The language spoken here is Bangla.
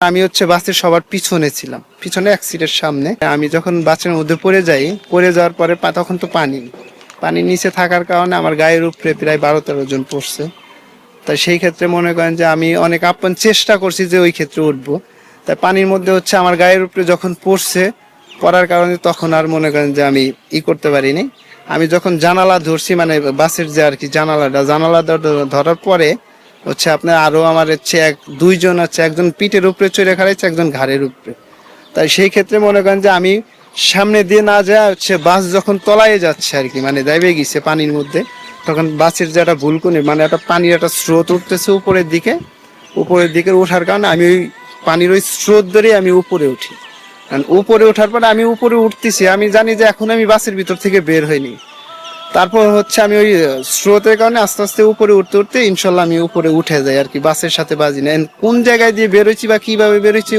আমি হচ্ছে বাসের সবার পিছনে ছিলাম, পিছনে এক সিটের সামনে। আমি যখন বাসের মধ্যে পড়ে যাই, পড়ে যাওয়ার পরে তখন তো পানির নিচে থাকার কারণে আমার গায়ের উপরে প্রায় 12-13 জন পড়ছে। তাই সেই ক্ষেত্রে মনে করেন যে আমি অনেক আপ্রাণ চেষ্টা করছি যে ওই ক্ষেত্রে উঠবো। তাই পানির মধ্যে হচ্ছে আমার গায়ের উপরে যখন পড়ার কারণে তখন আর মনে করেন যে আমি করতে পারিনি। আমি যখন জানালা ধরছি, মানে বাসের যে আর কি জানালা ধরার পরে হচ্ছে আপনার আরো আমার হচ্ছে দুইজন আছে, একজন পিঠের উপরে চড়ে খাড়াইছে, একজন ঘাড়ের উপরে। তাই সেই ক্ষেত্রে মনে করেন যে আমি সামনে দিয়ে না যায় হচ্ছে বাস যখন তলায় যাচ্ছে আর কি, মানে দাইবে গেছে পানির মধ্যে, তখন বাসের যে একটা ভুলকুনি, মানে একটা পানির একটা স্রোত উঠতেছে উপরের দিকে ওঠার কারণে আমি ওই পানির ওই স্রোত ধরে আমি উপরে উঠি। উপরে ওঠার পরে আমি উপরে উঠতেছি, আমি জানি যে এখন আমি বাসের ভিতর থেকে বের হইনি। তারপর হচ্ছে আমি ওই স্রোতের কারণে আস্তে আস্তে উপরে উঠতে ইনশাল্লাহ আমি উপরে উঠে যাই আর কি, বাসের সাথে বাজি না। কোন জায়গায় দিয়ে বেরোচ্ছি বা কিভাবে বেরোচ্ছি